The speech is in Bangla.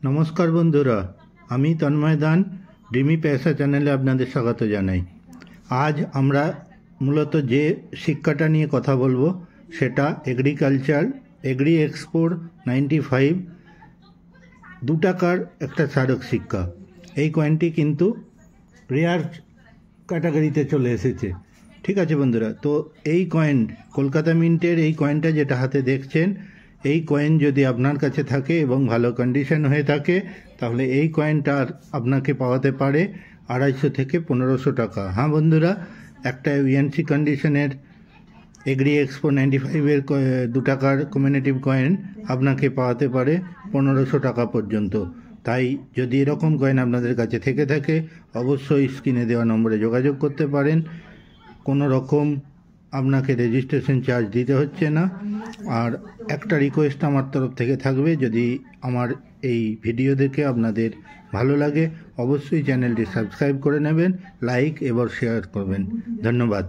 নমস্কার বন্ধুরা, আমি তন্ময় দান ড্রিমি পেশা চ্যানেলে আপনাদের স্বাগত জানাই। আজ আমরা মূলত যে শিক্ষাটা নিয়ে কথা বলবো সেটা এগ্রিকালচার এগ্রি এক্সপোর 95 2 টাকার একটা স্মারক শিক্ষা। এই কয়েনটি কিন্তু রেয়ার ক্যাটাগরিতে চলে এসেছে। ঠিক আছে বন্ধুরা, তো এই কয়েন কলকাতা মিন্টের এই কয়েনটা যেটা হাতে দেখছেন, এই কয়েন যদি আপনার কাছে থাকে এবং ভালো কন্ডিশন হয়ে থাকে তাহলে এই কয়েনটা আপনাকে পাওয়াতে পারে 250 থেকে 1500 টাকা। হ্যাঁ বন্ধুরা, একটা ইউএনসি কন্ডিশনের এগ্রি এক্সপো 95-এর 2 টাকার কমিউনিটিভ কয়েন আপনাকে পাওয়াতে পারে 1500 টাকা পর্যন্ত। তাই যদি এরকম কয়েন আপনাদের কাছে থেকে থাকে অবশ্যই স্ক্রিনে দেওয়া নম্বরে যোগাযোগ করতে পারেন। কোনো রকম আপনাকে রেজিস্ট্রেশন চার্জ দিতে হচ্ছে না। আর একটা রিকোয়েস্ট আমার তরফ থেকে থাকবে, যদি আমার এই ভিডিও দেখে আপনাদের ভালো লাগে অবশ্যই চ্যানেলটি সাবস্ক্রাইব করে নেবেন, লাইক এবং শেয়ার করবেন। ধন্যবাদ।